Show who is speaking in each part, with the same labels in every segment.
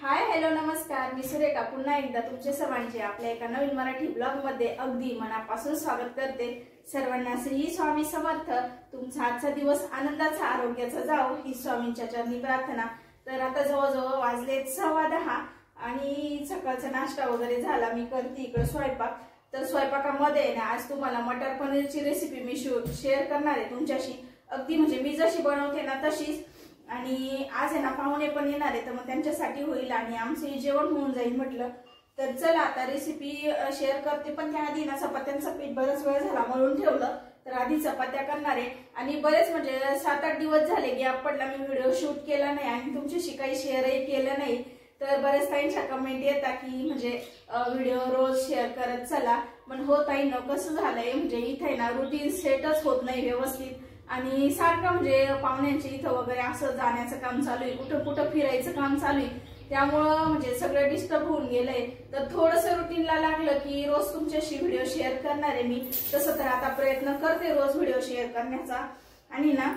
Speaker 1: Hi hello नमस्कार, मी सुरेखा पुन्हा एकदा तुमचे सर्वांचे आपल्या एका नवीन मराठी ब्लॉग मध्ये अगदी मनापासून स्वागत करते। सर्वांना श्री स्वामी समर्थ। तुमचा आजचा दिवस आनंदाचा आरोग्याचा जाओ ही स्वामींच्या चरणी प्रार्थना। तर आता जवळजवळ वाजले 10:15 आणि सकाळचा नाश्ता वगैरे झाला। मी करते इकडे स्वयंपाक। तर स्वयंपाकामध्ये ना आज तुम्हाला मटर पनीरची रेसिपी मी शेअर करणार आहे तुमच्याशी। अगदी म्हणजे मी जशी बनवते ना तशीच। आणि आज आहे ना पाहुणे पण येणार आहे, तर मग त्यांच्यासाठी होईल आणि आमचे जेवण होऊन जाईल म्हटलं। तर चला आता रेसिपी शेअर करते, पण त्याआधी ना चपात्यांचं पीठ बराच वेळ झाला मळून ठेवलं, तर आधी चपात्या करणार आहे। आणि बरेच म्हणजे 7-8 दिवस झाले गॅप पडला, मी व्हिडिओ शूट केला नाही आणि तुमच्याशी काही शेअरही केलं नाही। तर बरेच ताईंच्या कमेंट येतात की म्हणजे व्हिडिओ रोज शेअर करत चला, पण हो ताईंनो कसं झालंय म्हणजे इथे ना रुटीन सेटच होत नाही व्यवस्थित आणि सारखं म्हणजे पाहुण्यांच्या इथं वगैरे असं जाण्याचं काम चालू आहे, कुठं कुठं फिरायचं काम चालू आहे, त्यामुळं म्हणजे सगळं डिस्टर्ब होऊन गेलंय। तर थोडंसं रुटीनला लागलं की रोज तुमच्याशी व्हिडिओ शेअर करणार आहे मी। तसं तर आता प्रयत्न करते रोज व्हिडिओ शेअर करण्याचा। आणि ना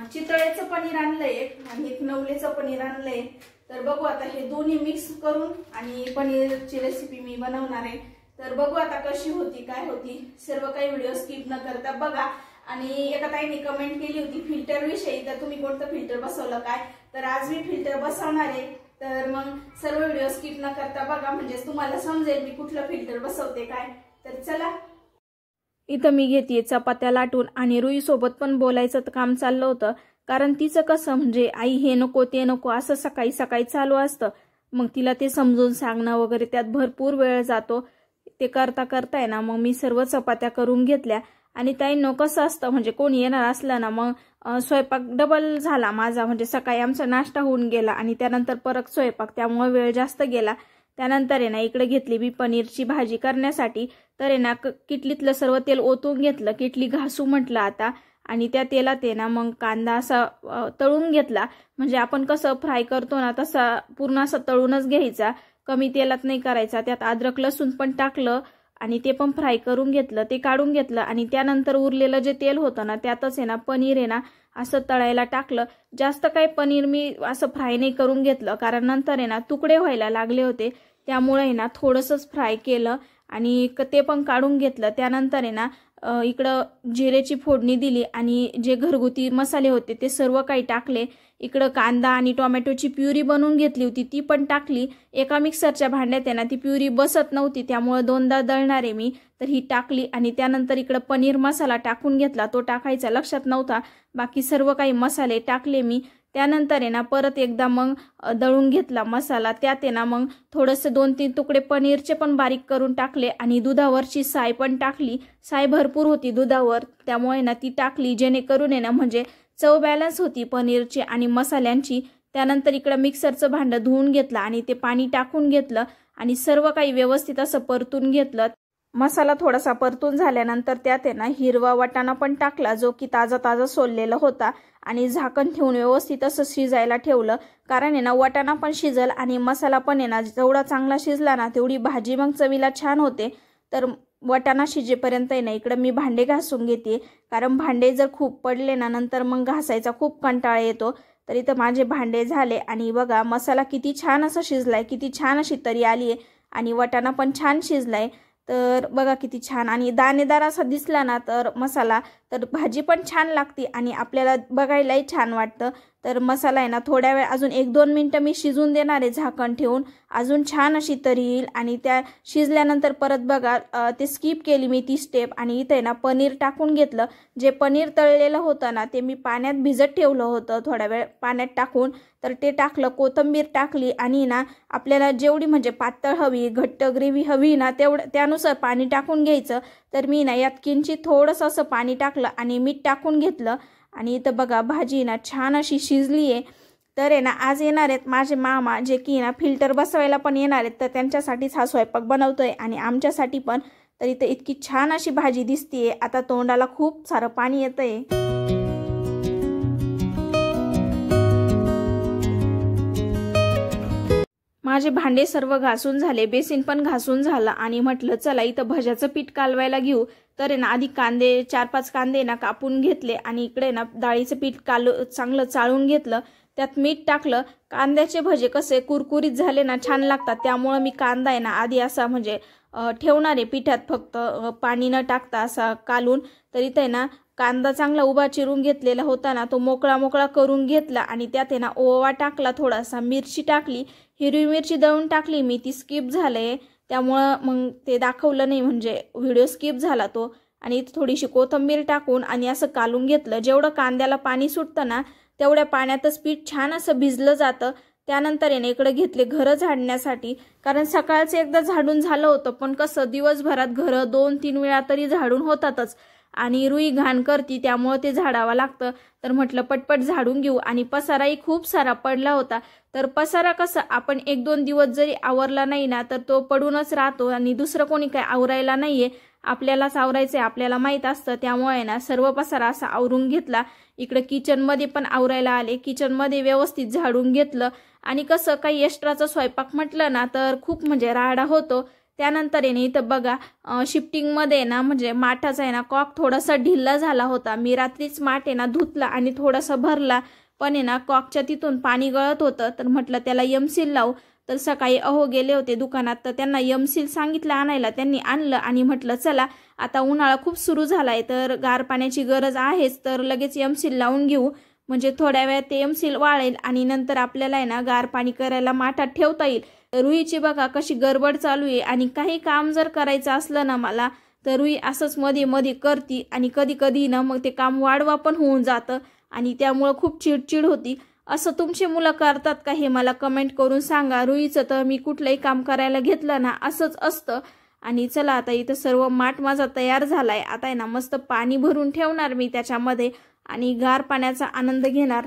Speaker 1: चितळेचं पनीर आणलंय एक आणि एक नवलेचं पनीर आणलंय। तर बघू आता हे दोन्ही मिक्स करून आणि पनीरची रेसिपी मी बनवणार आहे। तर बघू आता कशी होती काय होती, सर्व काही व्हिडिओ स्किप न करता बघा। आणि एका ताईंनी कमेंट केली होती फिल्टर विषयी, तर तुम्ही कोणतं फिल्टर बसवलं काय, तर आज मी फिल्टर बसवणार आहे। तर मग सर्व व्हिडिओ स्किप न करता बघा, म्हणजे तुम्हाला समजेल मी कुठलं फिल्टर बसवते काय। तर चला
Speaker 2: इथं मी घेते चपात्या लाटून आणि रुई सोबत पण बोलायचं काम चाललं होतं, कारण तिचं कसं म्हणजे आई हे नको ते नको असं सकाळी सकाळी चालू असतं। मग तिला ते समजून सांगणं वगैरे त्यात भरपूर वेळ जातो। ते करता करता आहे ना मग मी सर्व चपात्या करून घेतल्या। आणि ताईंनो कसं असतं म्हणजे कोणी येणार असलं ना मग स्वयंपाक डबल झाला माझा, म्हणजे सकाळी आमचा नाश्ता होऊन गेला आणि त्यानंतर परत स्वयंपाक, त्यामुळे वेळ जास्त गेला। त्यानंतर आहे ना इकडे घेतली मी पनीरची भाजी करण्यासाठी। तर आहे ना किटलीतलं सर्व तेल ओतून घेतलं, किटली घासू म्हटलं आता। आणि त्या तेलात आहे ना मग कांदा असा तळून घेतला, म्हणजे आपण कसं फ्राय करतो ना तसा पूर्ण असं तळूनच घ्यायचा, कमी तेलात नाही करायचा। त्यात अद्रक लसूण पण टाकलं आणि ते पण फ्राय करून घेतलं, ते काढून घेतलं। आणि त्यानंतर उरलेलं जे तेल होतं ना त्यातच आहे ना पनीर आहे ना असं तळायला टाकलं। जास्त काही पनीर मी असं फ्राय नाही करून घेतलं, कारण नंतर आहे ना तुकडे व्हायला लागले होते, त्यामुळे आहे ना थोडंसंच फ्राय केलं आणि ते पण काढून घेतलं। त्यानंतर आहे ना इकडं जिरेची फोडणी दिली आणि जे घरगुती मसाले होते ते सर्व काही टाकले। इकडं कांदा आणि टोमॅटोची प्युरी बनवून घेतली होती ती पण टाकली। एका मिक्सरच्या भांड्यात आहे ना ती प्युरी बसत नव्हती, त्यामुळे दोनदा दळणार आहे मी, तर ही टाकली। आणि त्यानंतर इकडं पनीर मसाला टाकून घेतला, तो टाकायचा लक्षात नव्हता, बाकी सर्व काही मसाले टाकले मी। त्यानंतर आहे ना परत एकदा मग दळून घेतला मसाला, त्यात आहे ना मग थोडेसे 2-3 तुकडे पनीरचे पण बारीक करून टाकले आणि दुधावरची साय पण टाकली। साय भरपूर होती दुधावर, त्यामुळे ना ती टाकली, जेणेकरून आहे ना म्हणजे चव बॅलन्स होती पनीरची आणि मसाल्यांची। त्यानंतर इकडं मिक्सरचं भांडं धुवून घेतलं आणि ते पाणी टाकून घेतलं आणि सर्व काही व्यवस्थित असं परतून घेतलं। मसाला थोडासा परतून झाल्यानंतर त्यात आहे ना हिरवा वाटाणा पण टाकला, जो की ताजा ताजा सोललेला होता, आणि झाकण ठेवून व्यवस्थित असं शिजायला ठेवलं, कारण आहे ना वाटाणा पण शिजल आणि मसाला पण आहे ना जेवढा चांगला शिजला ना तेवढी भाजी मग चवीला छान होते। तर वाटाणा शिजेपर्यंत आहे ना इकडे मी भांडे घासून घेते, कारण भांडे जर खूप पडले ना नंतर मग घासायचा खूप कंटाळा येतो। तर इथं माझे भांडे झाले आणि बघा मसाला किती छान असा शिजलाय, किती छान अशी तरी आली आहे आणि वाटाणा पण छान शिजलाय। तर बघा किती छान आणि दाणेदार असा दिसला ना तर मसाला, तर भाजी पण छान लागते आणि आपल्याला बघायलाही छान वाटतं। तर मसाला आहे ना थोड्या वेळ अजून 1-2 मिनिटं मी शिजून देणार आहे झाकण ठेवून, अजून छान अशी तरी येईल। आणि त्या शिजल्यानंतर परत बघा ते स्किप केली मी ती स्टेप आणि इथे ना पनीर टाकून घेतलं। जे पनीर तळलेलं होतं ना ते मी पाण्यात भिजत ठेवलं होतं थोड्या वेळ पाण्यात टाकून, तर ते टाकलं, कोथिंबीर टाकली आणि ना आपल्याला जेवढी म्हणजे पातळ हवी घट्ट ग्रेव्ही हवी ना त्यानुसार पाणी टाकून घ्यायचं। तर मी ना यात किंचित थोडंसं असं पाणी टाकलं आणि मीठ टाकून घेतलं आणि इथं बघा भाजी ना छान अशी शिजली आहे। तर आहे ना आज येणार आहेत माझे मामा, जे की ना फिल्टर बसवायला पण येणार आहेत, तर त्यांच्यासाठीच हा स्वयंपाक बनवतोय आणि आमच्यासाठी पण। तर इथं इतकी छान अशी भाजी दिसतीये, आता तोंडाला खूप सारं पाणी येतंय। माझे भांडे सर्व घासून झाले, बेसिन पण घासून झाला आणि म्हटलं चला इथं भज्याचं पीठ कालवायला घेऊ। तर आहे ना आधी कांदे 4-5 कांदे ना कापून घेतले आणि इकडे ना डाळीचं पीठ चांगलं चाळून घेतलं। त्यात मीठ टाकलं. कांद्याचे भजे कसे कुरकुरीत झाले ना छान लागतात, त्यामुळे मी कांदा आहे ना आधी असा म्हणजे ठेवणार आहे पिठात, फक्त पाणी न टाकता असा कालून. तर इथे आहे ना कांदा चांगला उभा चिरून घेतलेला होता ना, तो मोकळा मोकळा करून घेतला आणि त्यात आहे ना ओवा टाकला, थोडासा मिरची टाकली, हिरवी मिरची दळून टाकली मी, ती स्किप झाले त्यामुळं मग ते दाखवलं नाही, म्हणजे व्हिडिओ स्किप झाला तो. आणि थोडीशी कोथिंबीर टाकून आणि असं कालून घेतलं. जेवढं कांद्याला पाणी सुटतं ना तेवढ्या पाण्यातच पीठ छान असं भिजलं जातं. त्यानंतर आहे ना इकडे घेतले घरं झाडण्यासाठी, कारण सकाळचं एकदा झाडून झालं होतं, पण कसं दिवसभरात घरं 2-3 वेळा तरी झाडून होतातच आणि रुई घाण करती, त्यामुळे ते झाडावं लागतं. तर म्हटलं पटपट झाडून घेऊ. आणि पसाराही खूप सारा पडला होता. तर पसारा कसं आपण 1-2 दिवस जरी आवरला नाही ना तर तो पडूनच राहतो आणि दुसरं कोणी काय आवरायला नाहीये, आपल्यालाच आवरायचंय, आपल्याला माहित असतं. त्यामुळे ना सर्व पसारा असा आवरून घेतला. इकडे किचनमध्ये पण आवरायला आले, किचनमध्ये व्यवस्थित झाडून घेतलं. आणि कसं काही एक्स्ट्राचा स्वयंपाक म्हटलं ना तर खूप म्हणजे राडा होतो. त्यानंतर आहे ना इथं बघा शिफ्टिंगमध्ये ना म्हणजे माठाचा आहे ना कॉक थोडासा ढिल्ला झाला होता. मी रात्रीच माठ आहे ना धुतला आणि थोडासा भरला, पण आहे ना कॉकच्या तिथून पाणी गळत होतं. तर म्हटलं त्याला एमसील लावू. तर सकाळी अहो गेले होते दुकानात, तर त्यांना एमसील सांगितलं आणायला, त्यांनी आणलं आणि म्हटलं चला आता उन्हाळा खूप सुरू झालाय तर गार पाण्याची गरज आहेच, तर लगेच एमसील लावून घेऊ, म्हणजे थोड्या वेळात ते एमसील वाळेल आणि नंतर आपल्याला आहे ना गार पाणी करायला माठात ठेवता येईल. रुईची बघा कशी गडबड चालू आहे आणि काही काम जर करायचं असलं ना मला तर रुई असंच मध्ये मध्ये करती आणि कधी कधी ना मग ते काम वाढवा पण होऊन जातं आणि त्यामुळं खूप चिडचिड होती. असं तुमची मुलं करतात का हे मला कमेंट करून सांगा. रुईचं तर मी कुठलंही काम करायला घेतलं ना असंच असतं. आणि चला आता इथं सर्व माठ माझा तयार झालाय. आता आहे ना मस्त पाणी भरून ठेवणार मी त्याच्यामध्ये आणि गार पाण्याचा आनंद घेणार.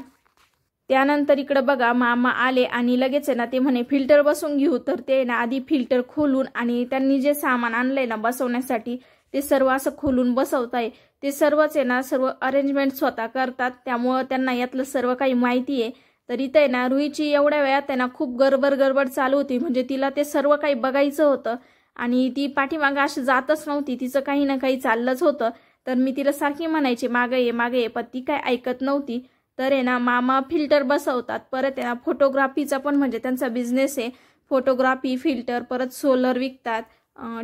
Speaker 2: त्यानंतर इकडे बघा मामा आले आणि लगेच आहे ना ते म्हणे फिल्टर बसवून घेऊ. तर ते ना आधी फिल्टर खोलून आणि त्यांनी जे सामान आणलंय ना बसवण्यासाठी ते सर्व असं खोलून बसवताय. ते सर्वच आहे ना सर्व अरेंजमेंट स्वतः करतात, त्यामुळं त्यांना यातलं सर्व काही माहिती आहे. तर इथे ना रुईची एवढ्या वेळात त्यांना खूप गडबड चालू होती, म्हणजे तिला ते सर्व काही बघायचं होतं आणि ती पाठीमागं अशी जातच नव्हती, तिचं काही ना काही चाललंच होतं. तर मी तिला सारखी म्हणायची मागे ये, पण ती काय ऐकत नव्हती. तर आहे ना मामा फिल्टर बसवतात, परत आहे ना फोटोग्राफीचा पण म्हणजे त्यांचा बिझनेस आहे. फोटोग्राफी, फिल्टर, परत सोलर विकतात,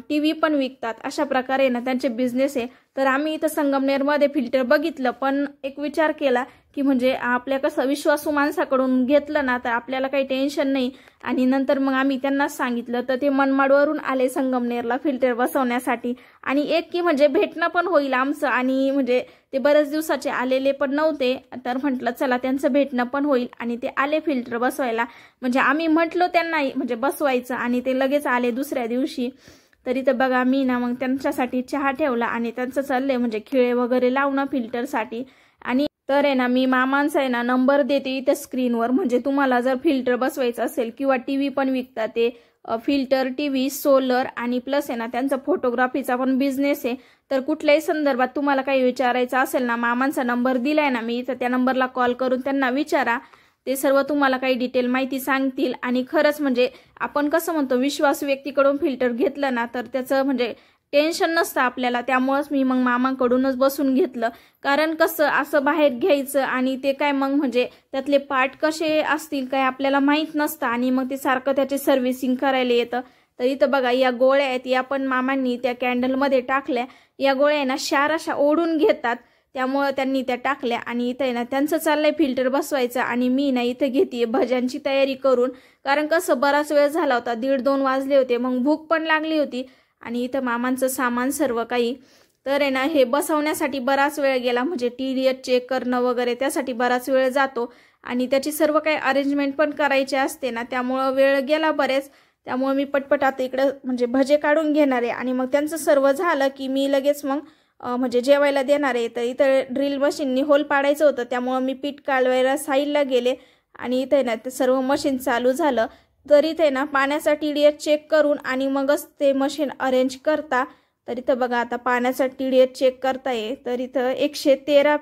Speaker 2: टीव्ही पण विकतात, अशा प्रकारे ना त्यांचे बिझनेस आहे. तर आम्ही इथं संगमनेरमध्ये फिल्टर बघितलं, पण एक विचार केला की म्हणजे आपल्या कसं विश्वासू माणसाकडून घेतलं ना तर आपल्याला काही टेन्शन नाही. आणि नंतर मग आम्ही त्यांनाच सांगितलं, तर ते मनमाडवरून आले संगमनेरला फिल्टर बसवण्यासाठी. आणि एक की म्हणजे भेटणं पण होईल आमचं, आणि म्हणजे ते बरेच दिवसाचे आलेले पण नव्हते, तर म्हटलं चला त्यांचं भेटणं पण होईल. आणि ते आले फिल्टर बसवायला, म्हणजे आम्ही म्हटलो त्यांना म्हणजे बसवायचं आणि ते लगेच आले दुसऱ्या दिवशी. तरी तर बघा मी ना मग त्यांच्यासाठी चहा ठेवला आणि त्यांचं चाललंय म्हणजे खिळे वगैरे लावणं फिल्टरसाठी. आणि तर आहे ना मी मामांचा आहे ना नंबर देते इथं स्क्रीनवर, म्हणजे तुम्हाला जर फिल्टर बसवायचं असेल किंवा टीव्ही पण विकतात ते फिल्टर, टीव्ही, सोलर आणि प्लस आहे ना त्यांचा फोटोग्राफीचा पण बिझनेस आहे. तर कुठल्याही संदर्भात तुम्हाला काही विचारायचं असेल ना, मामांचा नंबर दिलाय ना मी, तर त्या नंबरला कॉल करून त्यांना विचारा, ते सर्व तुम्हाला काही डिटेल माहिती सांगतील. आणि खरंच म्हणजे आपण कसं म्हणतो विश्वासू व्यक्तीकडून फिल्टर घेतलं ना तर त्याचं म्हणजे टेन्शन नसतं आपल्याला. त्यामुळेच मी मग मामांकडूनच बसून घेतलं, कारण कसं असं बाहेर घ्यायचं आणि ते काय मग म्हणजे त्यातले पार्ट कसे असतील काय आपल्याला माहीत नसतं आणि मग ते सारखं त्याचे सर्व्हिसिंग करायला येतं. तर इथं बघा या गोळ्या आहेत, या पण मामांनी त्या कॅन्डलमध्ये टाकल्या. या गोळ्या आहे ना क्षार अशा ओढून घेतात, त्यामुळे त्यांनी त्या टाकल्या. आणि इथं ना त्यांचं चाललंय फिल्टर बसवायचं आणि मी ना इथं घेते भज्यांची तयारी करून, कारण कसं बराच वेळ झाला होता, 1:30-2 वाजले होते, मग भूक पण लागली होती. आणि इथं मामांचं सामान सर्व काही. तर आहे ना हे बसवण्यासाठी बराच वेळ गेला, म्हणजे TDS चेक करणं वगैरे त्यासाठी बराच वेळ जातो आणि त्याची सर्व काही अरेंजमेंट पण करायची असते ना, त्यामुळं वेळ गेला बरेच. त्यामुळे मी पटपट आता इकडे म्हणजे भजे काढून घेणार आहे आणि मग त्यांचं सर्व झालं की मी लगेच मग म्हणजे जेवायला देणार आहे. तर इथं ड्रिल मशीननी होल पाडायचं होतं, त्यामुळं मी पीठ कालवायला साईडला गेले आणि इथे ना ते सर्व मशीन चालू झालं. तर इथे ना पाण्याचा TDS चेक करून आणि मगच ते मशीन अरेंज करता. तर इथं बघा आता पाण्याचा TDS चेक करताय, तर इथं 113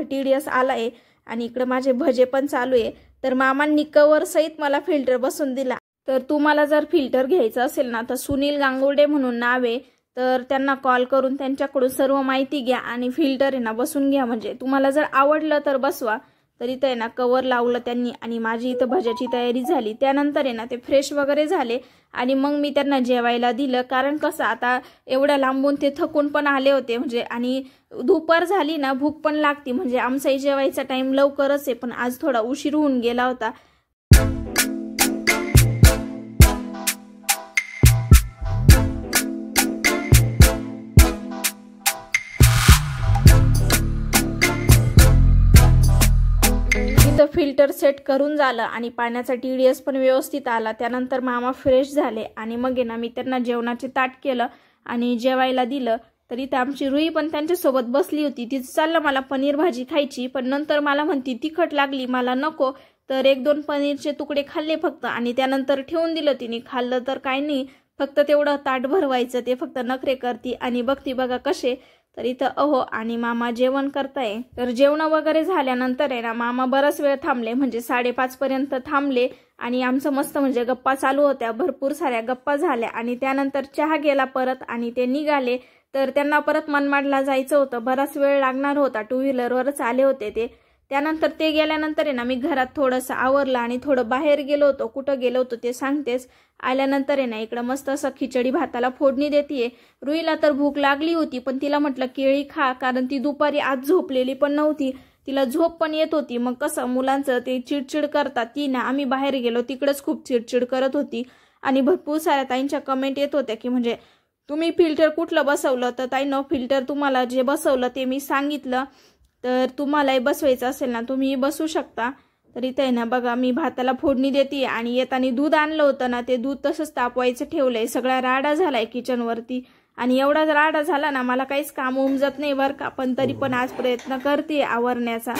Speaker 2: TDS आला आहे आणि इकडे माझे भजे पण चालू आहे. तर मामांनी कवर सहित मला फिल्टर बसून दिला. तर तुम्हाला जर फिल्टर घ्यायचं असेल ना तर सुनील गांगुर्डे म्हणून नाव आहे, तर त्यांना कॉल करून त्यांच्याकडून सर्व माहिती घ्या आणि फिल्टर आहे ना बसून घ्या. म्हणजे तुम्हाला जर आवडलं तर बसवा, तर इथं आहे ना कवर लावलं त्यांनी आणि माझी इथं भज्याची तयारी झाली. त्यानंतर आहे ना ते फ्रेश वगैरे झाले आणि मग मी त्यांना जेवायला दिलं. कारण कसं आता एवढ्या लांबून ते थकून पण आले होते म्हणजे, आणि दुपार झाली ना भूक पण लागती. म्हणजे आमचाही जेवायचा टाइम लवकरच आहे, पण आज थोडा उशीर होऊन गेला होता. फिल्टर सेट करून झालं आणि पाण्याचा TDS पण व्यवस्थित आला. त्यानंतर मामा फ्रेश झाले आणि मग आहे ना मी त्यांना जेवणाचे ताट केलं आणि जेवायला दिलं. तर इथं आमची रुई पण त्यांच्यासोबत बसली होती. तिचं चाललं मला पनीर भाजी खायची, पण नंतर मला म्हणती तिखट लागली, मला नको. तर 1-2 पनीरचे तुकडे खाल्ले फक्त आणि त्यानंतर ठेवून दिलं तिने. खाल्लं तर काय नाही, फक्त तेवढं ताट भरवायचं, ते फक्त नखरे करती आणि बघती बघा कसे. तर इथं अहो आणि मामा जेवण करताय. तर जेवण वगैरे झाल्यानंतर आहे ना मामा बराच वेळ थांबले, म्हणजे 5:30 पर्यंत थांबले आणि आमचं मस्त म्हणजे गप्पा चालू होत्या. भरपूर साऱ्या गप्पा झाल्या आणि त्यानंतर चहा गेला परत आणि ते निघाले. तर त्यांना परत मनमाडला जायचं होतं, बराच वेळ लागणार होता, 2 व्हीलरवरच आले होते ते. त्यानंतर ते गेल्यानंतर आहे ना मी घरात थोडंसं आवरलं आणि थोडं बाहेर गेलो होतो. कुठं गेलो होतो ते सांगतेच. आल्यानंतर आहे ना इकडं मस्त असं खिचडी भाताला फोडणी देतीये. रुईला तर भूक लागली होती, पण तिला म्हटलं केळी खा, कारण ती दुपारी आज झोपलेली पण नव्हती, तिला झोप पण येत होती. मग कसं मुलांचं ते चिडचिड करतात, ती ना आम्ही बाहेर गेलो तिकडंच खूप चिडचिड करत होती. आणि भरपूर साऱ्या ताईंच्या कमेंट येत होत्या की म्हणजे तुम्ही फिल्टर कुठलं बसवलं. तर ताईंनो, फिल्टर तुम्हाला जे बसवलं ते मी सांगितलं, तर तुम्हालाही बसवायचं असेल ना तुम्ही बसू शकता. तर इथे आहे ना बघा मी भाताला फोडणी देते आणि येताना दूध आणलं होतं ना, ते दूध तसंच तापवायचं ठेवलंय. सगळा राडा झालाय किचनवरती आणि एवढा राडा झाला ना मला काहीच काम उमजत नाही बरं का, पण तरी पण आज प्रयत्न करते आवरण्याचा.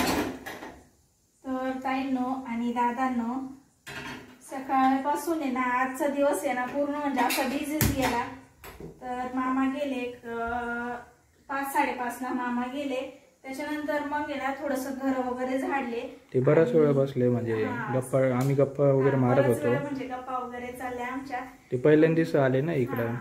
Speaker 1: तर ताईंनो आणि दादांनो, सकाळपासून आहे ना आजचा दिवस आहे ना पूर्ण म्हणजे असा बिझीच गेला. तर मामा गेले 5-5:30 ला मामा गेले. त्याच्यानंतर मग आहे ना थोडस घर वगैरे झाडले.
Speaker 3: ते बराच वेळ बसले, म्हणजे गप्पा, आम्ही गप्पा वगैरे मारत होतो,
Speaker 1: म्हणजे गप्पा वगैरे चालल्या आमच्या.
Speaker 3: ते पहिल्यांदाच आले ना इकडं,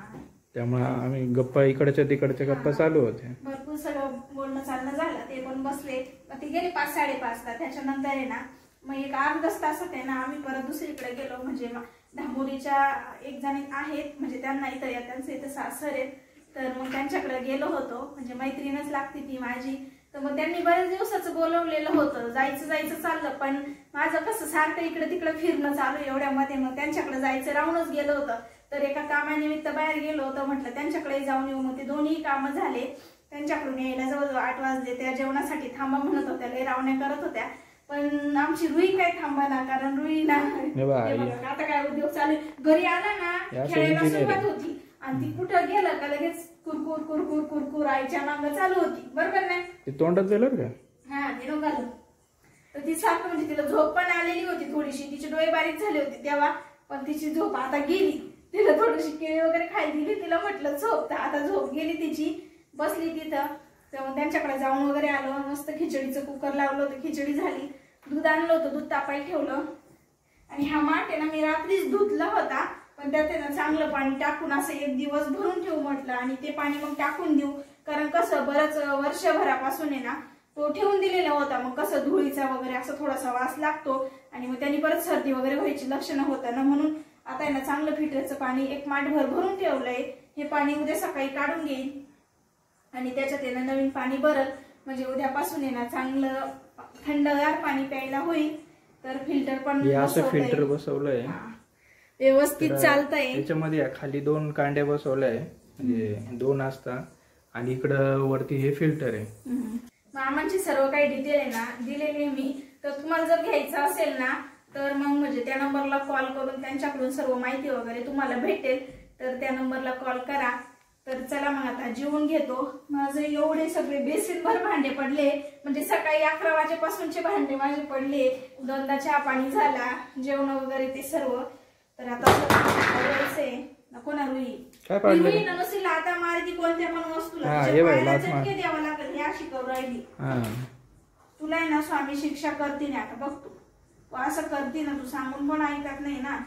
Speaker 3: त्यामुळे आम्ही गप्पा इकडच्या तिकडच्या गप्पा चालू होते.
Speaker 1: भरपूर सगळं बोलणं चालणं झालं. ते पण बसले. ते गेले 5-5:30 ला. त्याच्यानंतर आहे ना मग एक 8-10 तासात आहे ना आम्ही परत दुसरीकडे गेलो. म्हणजे धामोरीच्या एक जण आहेत, म्हणजे त्यांना इथं या त्यांचं इथं सासर आहेत, तर मग त्यांच्याकडे गेलो होतो. म्हणजे मैत्रीणच लागते ती माझी. तर मग त्यांनी बरेच दिवसाचं बोलवलेलं होतं, जायचं चाललं, पण माझं कसं सारखं इकडे तिकडे फिरणं चालू एवढ्यामध्ये मग त्यांच्याकडे जायचं राहूनच गेलं होतं. तर एका कामानिमित्त बाहेर गेलो होतो, म्हटलं त्यांच्याकडे जाऊन येऊ. मग ते दोन्ही कामं झाले. त्यांच्याकडून यायला जवळजवळ 8 वाजले. त्या जेवणासाठी थांबा म्हणत होत्या, लय रावण्या करत होत्या, पण आमची रुई काय थांबा ना, कारण रुई ना आता काय उद्योग चालू. घरी आला ना खेळायला सुरुवात होती आणि ती कुठं गेलं का लगेच कुरकुर कुरकुर कुरकुर आईच्या मागं चालू होती. बरोबर नाही,
Speaker 3: ते तोंडात गेलं का?
Speaker 1: हा ते नव्हतं. तर ती सारखं म्हणजे तिला झोप पण आलेली होती थोडीशी, तिचे डोळे बारीक झाले होते तेव्हा, पण तिची झोप आता गेली. तिला थोडीशी केळी वगैरे खायला दिली, तिला म्हटलं झोप, तर आता झोप गेली तिची. बसली तिथं. तर मग त्यांच्याकडे जाऊन वगैरे आलो. मस्त खिचडीचं कुकर लावलं होतं, खिचडी झाली. दूध आणलं होतं, दूध तापायला ठेवलं. आणि हा माठ आहे ना मी रात्रीच धुतला होता, पण त्यात ना चांगलं पाणी टाकून असं 1 दिवस भरून ठेवू म्हटलं आणि ते पाणी मग टाकून देऊ. कारण कसं बरंच वर्षभरापासून आहे ना तो ठेवून दिलेला होता, मग कसं धुळीचा वगैरे असं थोडासा वास लागतो आणि मग त्यांनी परत सर्दी वगैरे व्हायची लक्षणं होतं ना, म्हणून आता आहे ना चांगलं फिल्टरचं पाणी 1 माठभर भरून ठेवलंय. हे पाणी उद्या सकाळी काढून घेईन आणि त्याच्यात आहे ना नवीन पाणी भरल, म्हणजे उद्यापासून आहे ना चांगलं थंडगार पाणी प्यायला होईल. तर फिल्टर पण
Speaker 3: असं फिल्टर बसवलंय,
Speaker 1: व्यवस्थित चालतंय.
Speaker 3: त्याच्यामध्ये खाली 2 कांड्या बसवलाय, म्हणजे 2 असतात आणि इकडं वरती हे फिल्टर आहे.
Speaker 1: मामांची सर्व काही डिटेल आहे ना दिलेली मी. तर तुम्हाला जर घ्यायचं असेल ना तर मग म्हणजे त्या नंबरला कॉल करून त्यांच्याकडून सर्व माहिती वगैरे तुम्हाला भेटेल. तर त्या नंबरला कॉल करा. तर चला मग आता जेवून घेतो. माझे एवढे सगळे बेसिनभर भांडे पडले, म्हणजे सकाळी 11 वाजेपासूनचे भांडे माझे पडले. 2दा चहा पाणी झाला, जेवण वगैरे ते सर्व. तर आता नको ना रुई, रुई नसेल आता मारती कोणत्या पण वस्तूला चटके द्यावं लागेल. हे अशी करू राहिली. तुला आहे ना स्वामी शिक्षा करते ना, आता बघ तू असं करते ना, तू सांगून पण ऐकत नाही ना.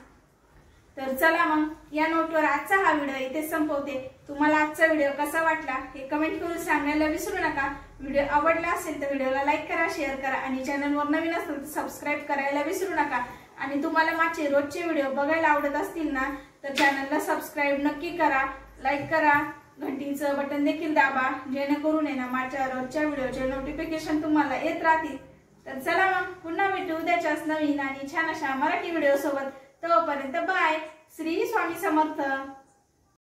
Speaker 1: तर चला मग या नोटवर आजचा हा व्हिडिओ इथे संपवते. तुम्हाला आजचा व्हिडिओ कसा वाटला हे कमेंट करून सांगायला विसरू नका. व्हिडिओ आवडला असेल तर व्हिडिओला लाईक करा, शेअर करा आणि चॅनलवर नवीन असेल तर सबस्क्राईब करायला विसरू नका। आणि तुम्हाला माझे रोजचे व्हिडिओ बघायला आवडत असतील ना तर चॅनलला सबस्क्राईब नक्की करा, लाईक करा, घंटीचं बटन देखील दाबा, जेणेकरून आहे ना माझ्या रोजच्या व्हिडिओचे नोटिफिकेशन तुम्हाला येत राहतील। तर चला मग पुन्हा भेटू उद्याच्याच नवीन आणि छान अशा मराठी व्हिडिओ सोबत। तोपर्यंत बाय। श्री स्वामी समर्थ।